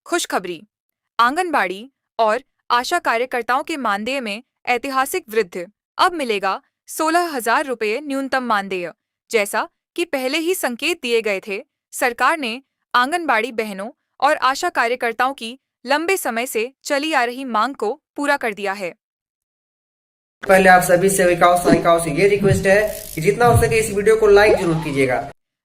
खुशखबरी। आंगनबाड़ी और आशा कार्यकर्ताओं के मानदेय में ऐतिहासिक वृद्धि। अब मिलेगा 16,000 रुपये न्यूनतम मानदेय। जैसा कि पहले ही संकेत दिए गए थे, सरकार ने आंगनबाड़ी बहनों और आशा कार्यकर्ताओं की लंबे समय से चली आ रही मांग को पूरा कर दिया है। पहले आप सभी सेविकाओं सहायिकाओं से ये रिक्वेस्ट है कि जितना हो सके इस वीडियो को लाइक जरूर कीजिएगा।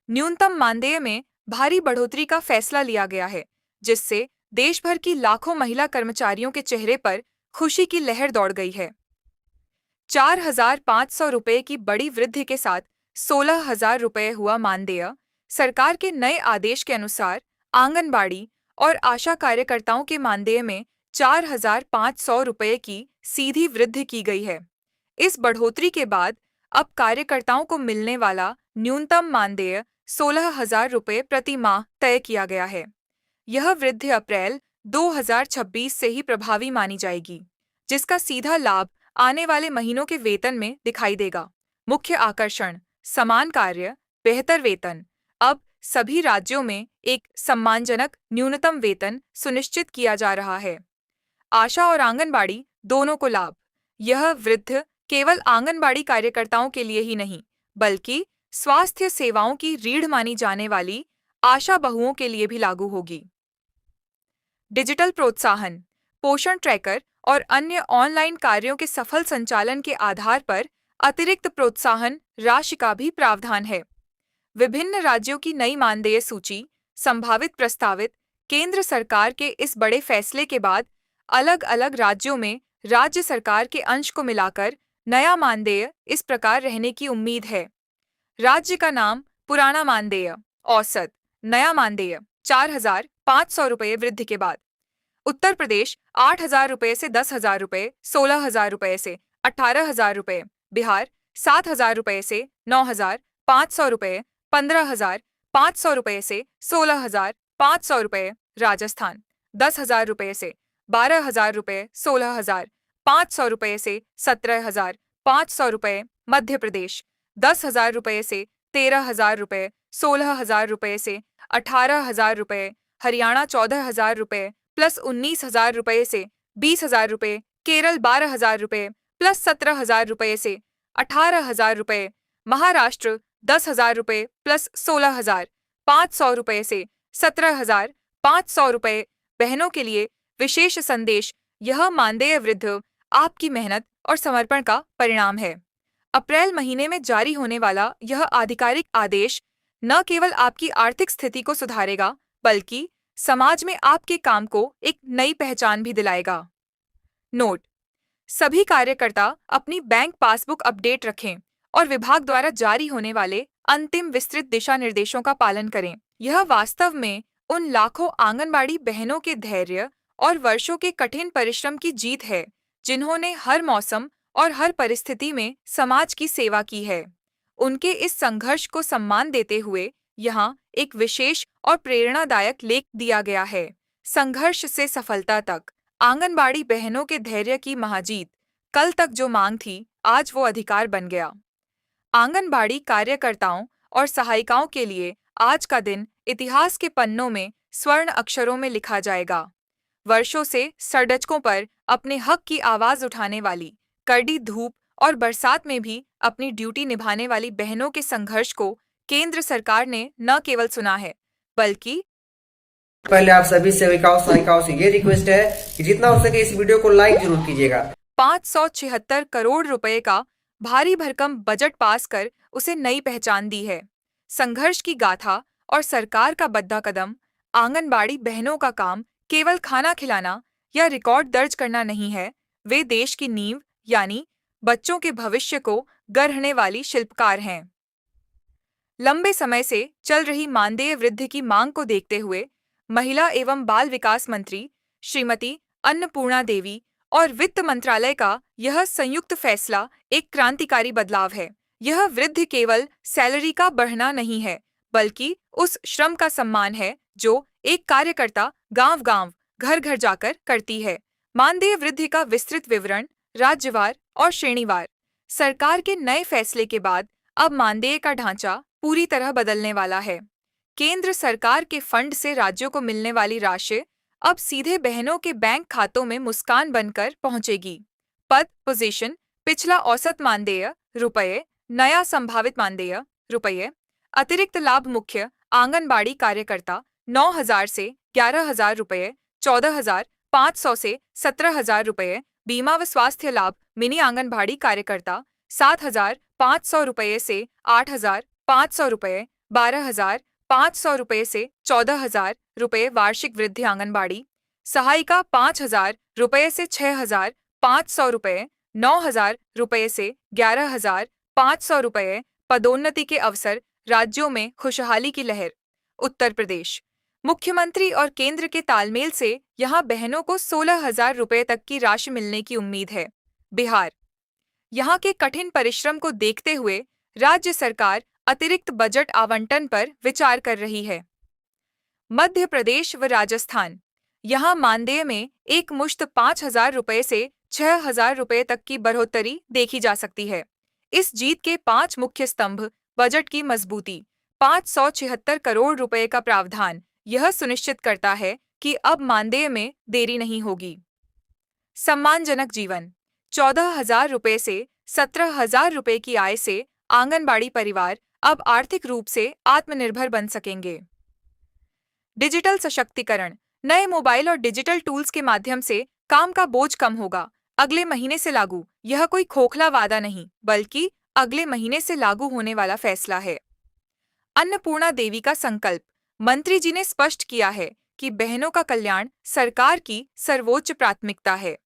न्यूनतम मानदेय में भारी बढ़ोतरी का फैसला लिया गया है, जिससे देश भर की लाखों महिला कर्मचारियों के चेहरे पर खुशी की लहर दौड़ गई है। 4,500 रुपये की बड़ी वृद्धि के साथ 16,000 रुपये हुआ मानदेय। सरकार के नए आदेश के अनुसार आंगनबाड़ी और आशा कार्यकर्ताओं के मानदेय में 4,500 रुपये की सीधी वृद्धि की गई है। इस बढ़ोतरी के बाद अब कार्यकर्ताओं को मिलने वाला न्यूनतम मानदेय 16,000 रुपये प्रति माह तय किया गया है। यह वृद्धि अप्रैल 2026 से ही प्रभावी मानी जाएगी, जिसका सीधा लाभ आने वाले महीनों के वेतन में दिखाई देगा। मुख्य आकर्षण: समान कार्य, बेहतर वेतन। अब सभी राज्यों में एक सम्मानजनक न्यूनतम वेतन सुनिश्चित किया जा रहा है। आशा और आंगनबाड़ी दोनों को लाभ। यह वृद्धि केवल आंगनबाड़ी कार्यकर्ताओं के लिए ही नहीं, बल्कि स्वास्थ्य सेवाओं की रीढ़ मानी जाने वाली आशा बहुओं के लिए भी लागू होगी। डिजिटल प्रोत्साहन: पोषण ट्रैकर और अन्य ऑनलाइन कार्यों के सफल संचालन के आधार पर अतिरिक्त प्रोत्साहन राशि का भी प्रावधान है। विभिन्न राज्यों की नई मानदेय सूची। संभावित प्रस्तावित: केंद्र सरकार के इस बड़े फैसले के बाद अलग अलग राज्यों में राज्य सरकार के अंश को मिलाकर नया मानदेय इस प्रकार रहने की उम्मीद है। राज्य का नाम: पुराना मानदेय। औसत: नया मानदेय 4,500 रुपये वृद्धि के बाद। उत्तर प्रदेश 8,000 रुपये से 10,000 रुपये, 16,000 रुपये से 18,000 रुपये। बिहार 7,000 रुपये से 9,500 रुपये, 15,500 रुपये से 16,500 रुपये। राजस्थान 10,000 रुपये से 12,000 रुपये, 16,500 रुपये से 17,500 रुपये। मध्य प्रदेश 10,000 रुपये से 13,000 रुपये, 16,000 रुपये से 18,000 रुपये। हरियाणा 14,000 रुपये प्लस 19,000 रुपये से 20,000 रुपये। केरल 12,000 रुपये प्लस 17,000 रुपये से 18,000 रुपये। महाराष्ट्र 10,000 रुपये प्लस 16,500 रुपये से 17,500 रुपये। बहनों के लिए विशेष संदेश: यह मानदेय वृद्धि आपकी मेहनत और समर्पण का परिणाम है। अप्रैल महीने में जारी होने वाला यह आधिकारिक आदेश न केवल आपकी आर्थिक स्थिति को सुधारेगा, बल्कि समाज में आपके काम को एक नई पहचान भी दिलाएगा। नोट: सभी कार्यकर्ता अपनी बैंक पासबुक अपडेट रखें और विभाग द्वारा जारी होने वाले अंतिम विस्तृत दिशा निर्देशों का पालन करें। यह वास्तव में उन लाखों आंगनबाड़ी बहनों के धैर्य और वर्षों के कठिन परिश्रम की जीत है, जिन्होंने हर मौसम और हर परिस्थिति में समाज की सेवा की है। उनके इस संघर्ष को सम्मान देते हुए यहाँ एक विशेष और प्रेरणादायक लेख दिया गया है। संघर्ष से सफलता तक, आंगनबाड़ी बहनों के धैर्य की महाजीत। कल तक जो मांग थी, आज वो अधिकार बन गया। आंगनबाड़ी कार्यकर्ताओं और सहायिकाओं के लिए आज का दिन इतिहास के पन्नों में स्वर्ण अक्षरों में लिखा जाएगा। वर्षों से सड़कों पर अपने हक की आवाज उठाने वाली, कड़ी धूप और बरसात में भी अपनी ड्यूटी निभाने वाली बहनों के संघर्ष को केंद्र सरकार ने न केवल सुना है, बल्कि पहले आप सभी सेविकाओं सहायिकाओं से ये रिक्वेस्ट है कि जितना हो सके इस वीडियो को लाइक जरूर कीजिएगा। 576 करोड़ रुपए का भारी भरकम बजट पास कर उसे नई पहचान दी है। संघर्ष की गाथा और सरकार का बद्धा कदम। आंगनबाड़ी बहनों का काम केवल खाना खिलाना या रिकॉर्ड दर्ज करना नहीं है, वे देश की नींव यानी बच्चों के भविष्य को गढ़ने वाली शिल्पकार हैं। लंबे समय से चल रही मानदेय वृद्धि की मांग को देखते हुए महिला एवं बाल विकास मंत्री श्रीमती अन्नपूर्णा देवी और वित्त मंत्रालय का यह संयुक्त फैसला एक क्रांतिकारी बदलाव है। यह वृद्धि केवल सैलरी का बढ़ना नहीं है, बल्कि उस श्रम का सम्मान है जो एक कार्यकर्ता गांव-गांव, घर-घर जाकर करती है। मानदेय वृद्धि का विस्तृत विवरण राज्यवार और श्रेणीवार। सरकार के नए फैसले के बाद अब मानदेय का ढांचा पूरी तरह बदलने वाला है। केंद्र सरकार के फंड से राज्यों को मिलने वाली राशि अब सीधे बहनों के बैंक खातों में मुस्कान बनकर पहुंचेगी। पद पोजीशन पिछला औसत मानदेय रुपये, नया संभावित मानदेय रुपये। अतिरिक्त लाभ मुख्य आंगनबाड़ी कार्यकर्ता 9,000 से 11,000 रुपये, 14,500 से 17,000 रुपये। बीमा व स्वास्थ्य लाभ मिनी आंगनबाड़ी कार्यकर्ता 7,500 रुपये से 8,500 रुपये, 12,500 रुपये से 14,000 रुपये। वार्षिक वृद्धि आंगनबाड़ी सहायिका 5,000 रुपये से 6,500 रुपये, 9,000 रुपये से 11,500 रुपये। पदोन्नति के अवसर राज्यों में खुशहाली की लहर। उत्तर प्रदेश मुख्यमंत्री और केंद्र के तालमेल से यहां बहनों को 16,000 रुपये तक की राशि मिलने की उम्मीद है। बिहार यहां के कठिन परिश्रम को देखते हुए राज्य सरकार अतिरिक्त बजट आवंटन पर विचार कर रही है। मध्य प्रदेश व राजस्थान यहां मानदेय में एक मुश्त 5,000 रुपये से 6,000 रुपये तक की बढ़ोतरी देखी जा सकती है। इस जीत के 5 मुख्य स्तंभ बजट की मजबूती, 576 करोड़ रुपए का प्रावधान यह सुनिश्चित करता है कि अब मानदेय में देरी नहीं होगी। सम्मानजनक जीवन 14,000 रुपये से 17,000 रुपये की आय से आंगनबाड़ी परिवार अब आर्थिक रूप से आत्मनिर्भर बन सकेंगे। डिजिटल सशक्तिकरण नए मोबाइल और डिजिटल टूल्स के माध्यम से काम का बोझ कम होगा। अगले महीने से लागू। यह कोई खोखला वादा नहीं, बल्कि अगले महीने से लागू होने वाला फैसला है। अन्नपूर्णा देवी का संकल्प मंत्री जी ने स्पष्ट किया है कि बहनों का कल्याण सरकार की सर्वोच्च प्राथमिकता है।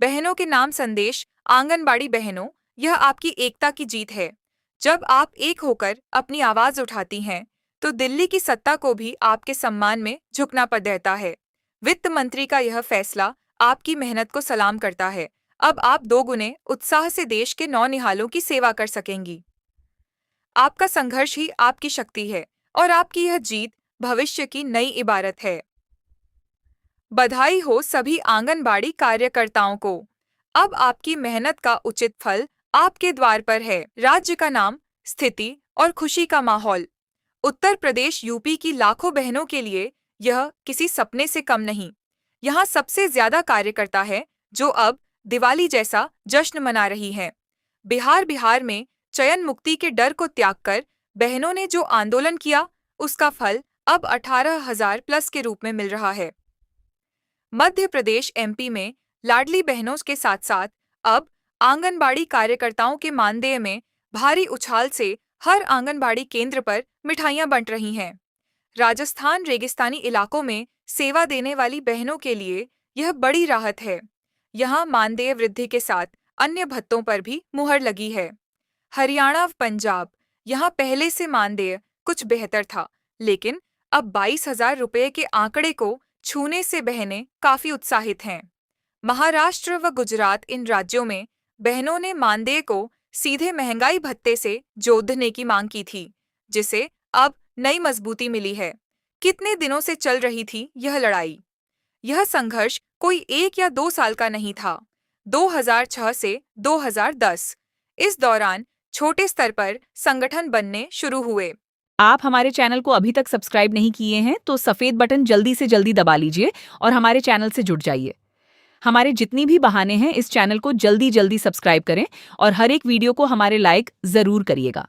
बहनों के नाम संदेश आंगनबाड़ी बहनों, यह आपकी एकता की जीत है। जब आप एक होकर अपनी आवाज उठाती हैं, तो दिल्ली की सत्ता को भी आपके सम्मान में झुकना पड़ रहता है। वित्त मंत्री का यह फैसला आपकी मेहनत को सलाम करता है। अब आप 2 गुने उत्साह से देश के नौनिहालों की सेवा कर सकेंगी। आपका संघर्ष ही आपकी शक्ति है और आपकी यह जीत भविष्य की नई इबारत है। बधाई हो सभी आंगनबाड़ी कार्यकर्ताओं को। अब आपकी मेहनत का उचित फल आपके द्वार पर है। राज्य का नाम, स्थिति और खुशी का माहौल। उत्तर प्रदेश यूपी की लाखों बहनों के लिए यह किसी सपने से कम नहीं। यहाँ सबसे ज्यादा कार्यकर्ता है जो अब दिवाली जैसा जश्न मना रही हैं। बिहार में चयन मुक्ति के डर को त्याग कर बहनों ने जो आंदोलन किया, उसका फल अब 18,000 प्लस के रूप में मिल रहा है। मध्य प्रदेश एमपी में लाडली बहनों के साथ साथ अब आंगनबाड़ी कार्यकर्ताओं के मानदेय में भारी उछाल से हर आंगनबाड़ी केंद्र पर मिठाइयां बंट रही हैं। राजस्थान रेगिस्तानी इलाकों में सेवा देने वाली बहनों के लिए यह बड़ी राहत है। यहाँ मानदेय वृद्धि के साथ अन्य भत्तों पर भी मुहर लगी है। हरियाणा व पंजाब यहाँ पहले से मानदेय कुछ बेहतर था, लेकिन अब 22,000 रुपये के आंकड़े को छूने से बहनें काफी उत्साहित हैं। महाराष्ट्र व गुजरात इन राज्यों में बहनों ने मानदेय को सीधे महंगाई भत्ते से जोड़ने की मांग की थी, जिसे अब नई मजबूती मिली है। कितने दिनों से चल रही थी यह लड़ाई? यह संघर्ष कोई 1 या 2 साल का नहीं था। 2006 से 2010 इस दौरान छोटे स्तर पर संगठन बनने शुरू हुए। आप हमारे चैनल को अभी तक सब्सक्राइब नहीं किए हैं तो सफेद बटन जल्दी से जल्दी दबा लीजिए और हमारे चैनल से जुड़ जाइए। हमारे जितनी भी बहाने हैं, इस चैनल को जल्दी जल्दी सब्सक्राइब करें और हर एक वीडियो को हमारे लाइक जरूर करिएगा।